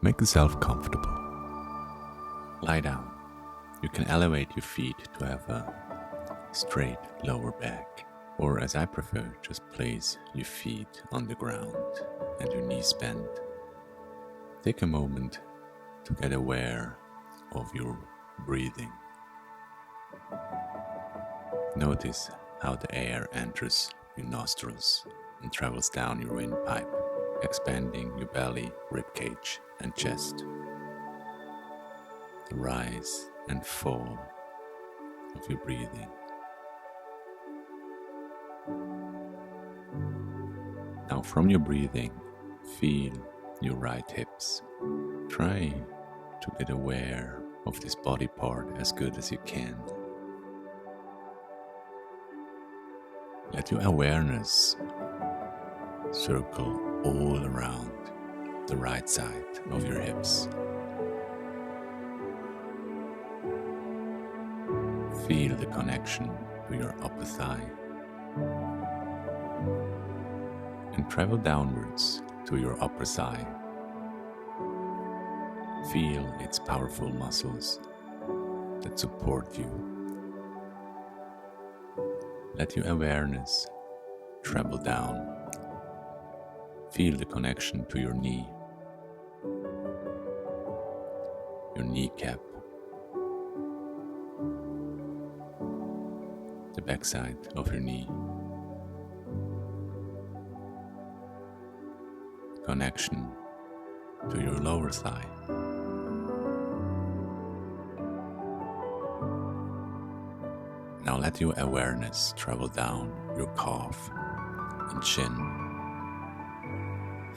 Make yourself comfortable. Lie down. You can elevate your feet to have a straight lower back, or as I prefer, just place your feet on the ground and your knees bent. Take a moment to get aware of your breathing. Notice how the air enters your nostrils and travels down your windpipe, expanding your belly, ribcage, and chest. The rise and fall of your breathing. Now, from your breathing, feel your right hips. Try to get aware of this body part as good as you can. Let your awareness circle all around the right side of your hips. Feel the connection to your upper thigh and travel downwards to your upper thigh. Feel its powerful muscles that support you. Let your awareness travel down. Feel the connection to your knee, your kneecap, the backside of your knee, connection to your lower thigh. Now let your awareness travel down your calf and chin.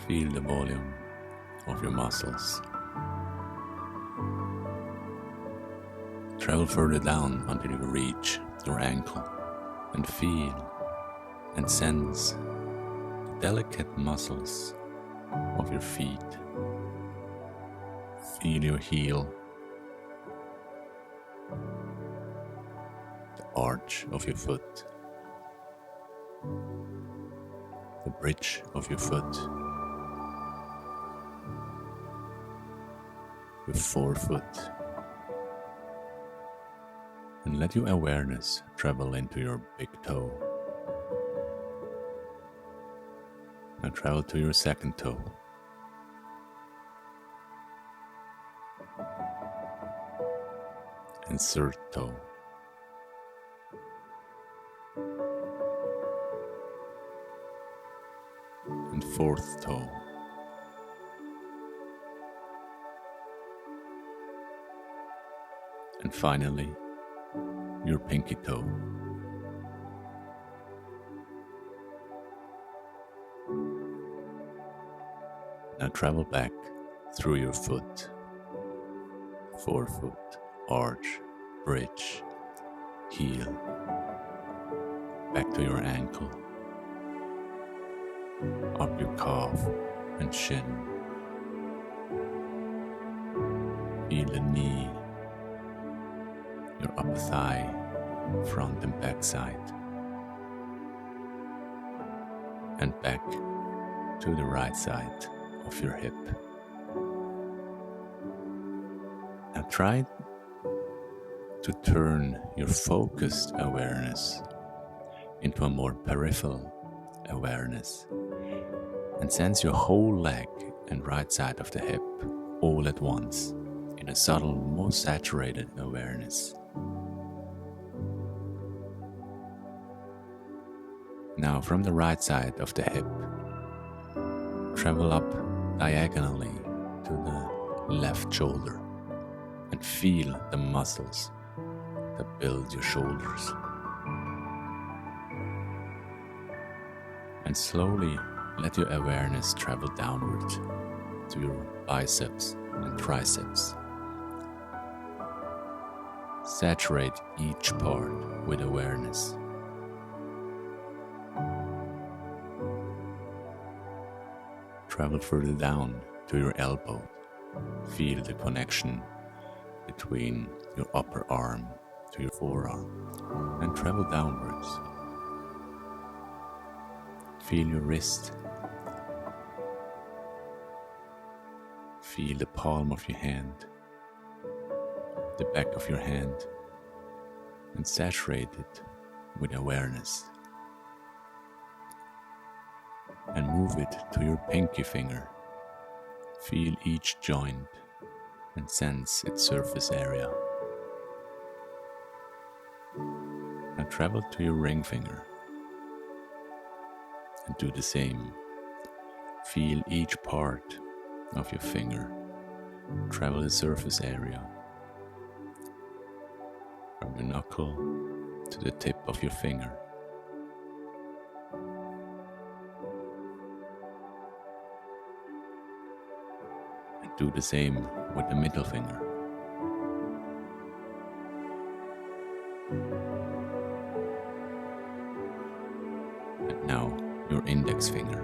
Feel the volume of your muscles. Travel further down until you reach your ankle and feel and sense the delicate muscles of your feet. Feel your heel, the arch of your foot, the bridge of your foot, your forefoot, and let your awareness travel into your big toe. Now travel to your second toe. And third toe. And fourth toe. And finally, your pinky toe. Now travel back through your foot, forefoot, arch, bridge, heel, back to your ankle, up your calf and shin. Feel the knee, your upper thigh, front and back side, and back to the right side of your hip. Now try to turn your focused awareness into a more peripheral awareness and sense your whole leg and right side of the hip all at once in a subtle, more saturated awareness. Now from the right side of the hip, travel up diagonally to the left shoulder and feel the muscles that build your shoulders. And slowly let your awareness travel downward to your biceps and triceps. Saturate each part with awareness. Travel further down to your elbow. Feel the connection between your upper arm to your forearm and travel downwards. Feel your wrist. Feel the palm of your hand, the back of your hand, and saturate it with awareness. And move it to your pinky finger. Feel each joint and sense its surface area. And travel to your ring finger. And do the same. Feel each part of your finger. Travel the surface area. From your knuckle to the tip of your finger. And do the same with the middle finger. And now your index finger.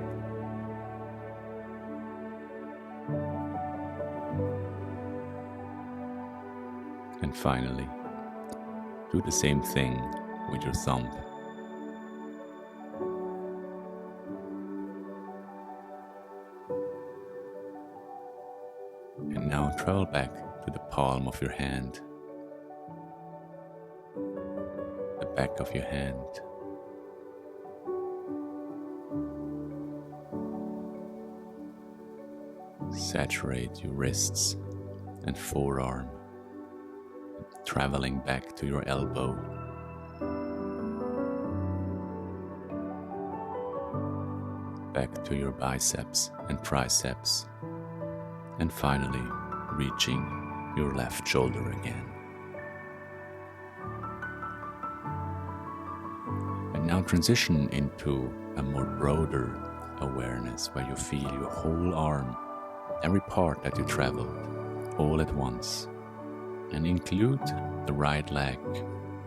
And finally, do the same thing with your thumb. And now travel back to the palm of your hand, the back of your hand, saturate your wrists and forearm, traveling back to your elbow. Back to your biceps and triceps, and finally reaching your left shoulder again. And now transition into a more broader awareness where you feel your whole arm, every part that you traveled, all at once. And include the right leg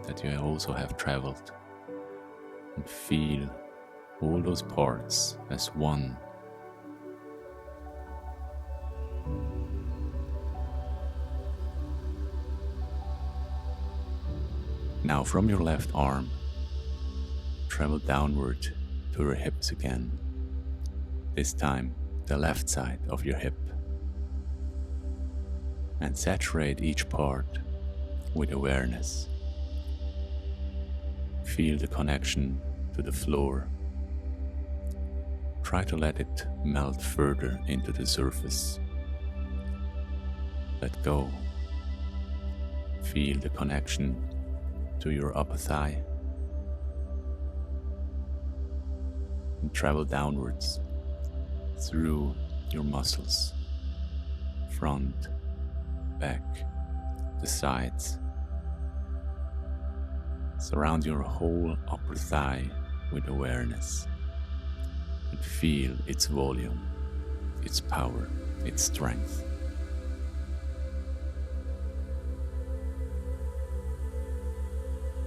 that you also have traveled. And feel all those parts as one. Now from your left arm, travel downward to your hips again. This time the left side of your hip. And saturate each part with awareness. Feel the connection to the floor. Try to let it melt further into the surface. Let go. Feel the connection to your upper thigh. And travel downwards through your muscles, front, back, the sides. Surround your whole upper thigh with awareness and feel its volume, its power, its strength.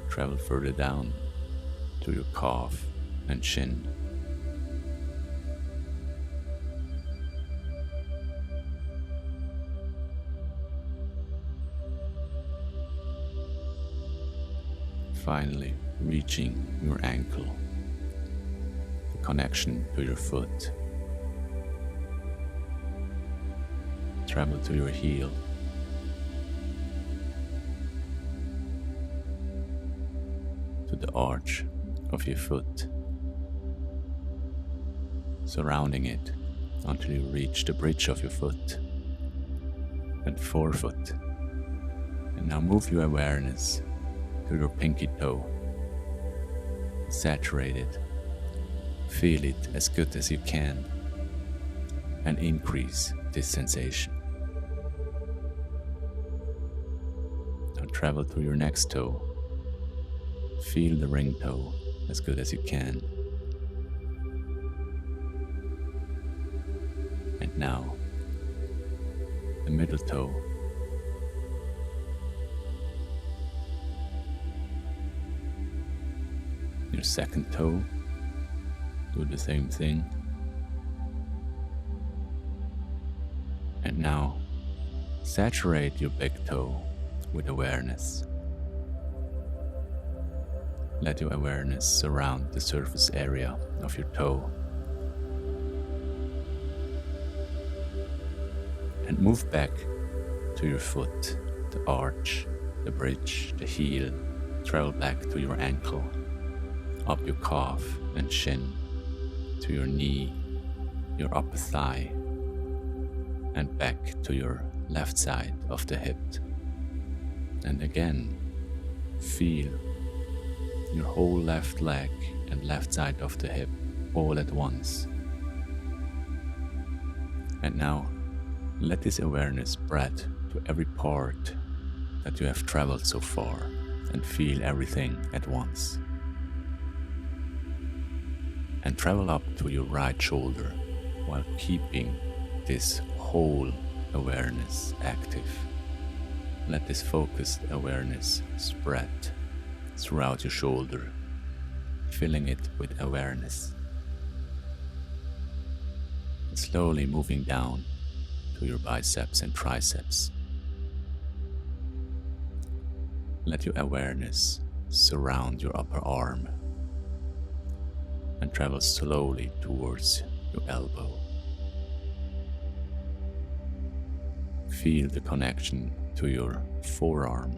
Travel further down to your calf and shin. Finally, reaching your ankle, the connection to your foot. Travel to your heel. To the arch of your foot, surrounding it until you reach the bridge of your foot and forefoot. And now move your awareness to your pinky toe. Saturate it. Feel it as good as you can and increase this sensation. Now travel to your next toe. Feel the ring toe as good as you can. And now the middle toe. Your second toe, do the same thing. And now, saturate your big toe with awareness. Let your awareness surround the surface area of your toe. and move back to your foot, the arch, the bridge, the heel. Travel back to your ankle, up your calf and shin, to your knee, your upper thigh, and back to your left side of the hip. And again, feel your whole left leg and left side of the hip all at once. And now, let this awareness spread to every part that you have traveled so far and feel everything at once. And travel up to your right shoulder while keeping this whole awareness active. Let this focused awareness spread throughout your shoulder, filling it with awareness. And slowly moving down to your biceps and triceps. Let your awareness surround your upper arm and travel slowly towards your elbow. Feel the connection to your forearm.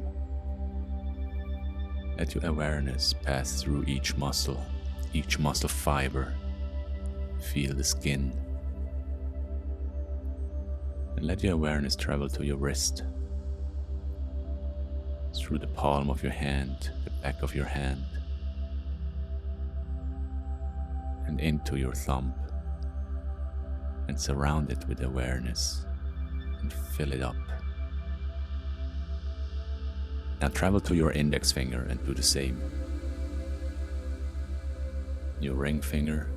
Let your awareness pass through each muscle fiber. Feel the skin. And let your awareness travel to your wrist, through the palm of your hand, the back of your hand, and into your thumb, and surround it with awareness and fill it up. Now travel to your index finger and do the same. Your ring finger,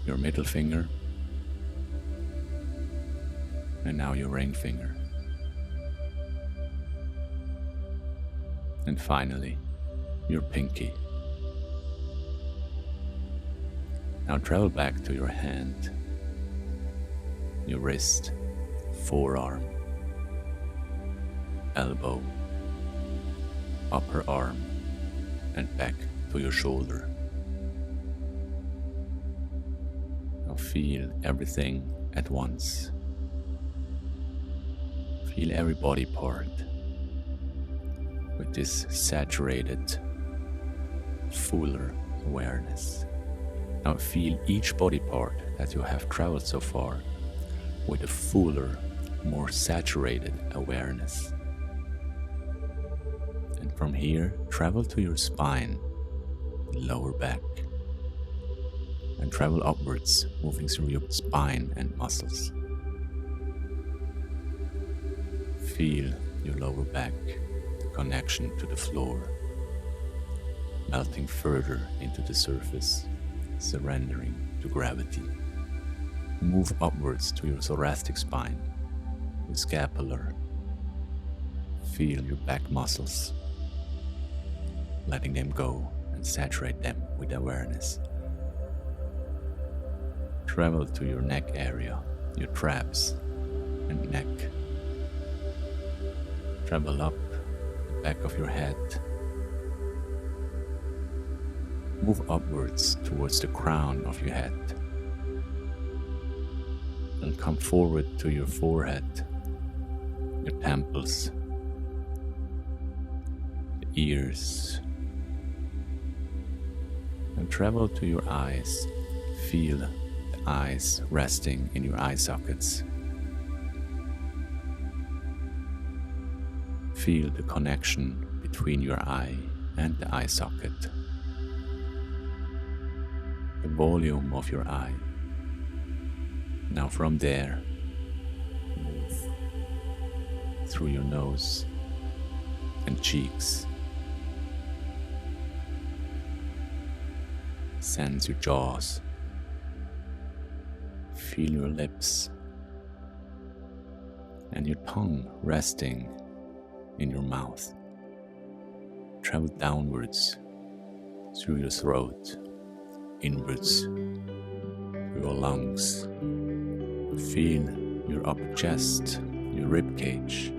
your middle finger, and now your ring finger. And finally, your pinky. Now travel back to your hand, your wrist, forearm, elbow, upper arm, and back to your shoulder. Now feel everything at once. Feel every body part with this saturated, fuller awareness. Now feel each body part that you have traveled so far with a fuller, more saturated awareness. And from here, travel to your spine, lower back, and travel upwards, moving through your spine and muscles. Feel your lower back, the connection to the floor, melting further into the surface, surrendering to gravity. Move upwards to your thoracic spine, your scapular. Feel your back muscles, letting them go and saturate them with awareness. Travel to your neck area, your traps and neck. Travel up the back of your head. Move upwards towards the crown of your head. And come forward to your forehead, your temples, the ears. And travel to your eyes. Feel the eyes resting in your eye sockets. Feel the connection between your eye and the eye socket. The volume of your eye. Now from there, move through your nose and cheeks. Sense your jaws. Feel your lips and your tongue resting in your mouth. Travel downwards through your throat, inwards through your lungs. Feel your upper chest, your rib cage.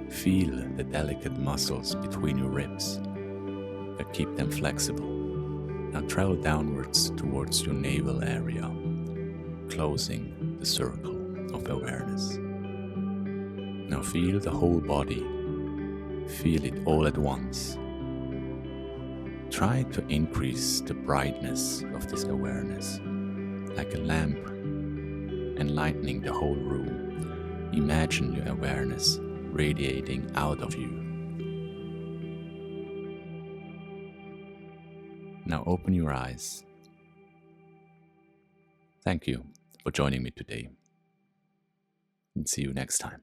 Feel the delicate muscles between your ribs that keep them flexible Now travel downwards towards your navel area, closing the circle of awareness. Now feel the whole body, feel it all at once. Try to increase the brightness of this awareness, like a lamp enlightening the whole room. Imagine your awareness radiating out of you. Now open your eyes. Thank you for joining me today, and see you next time.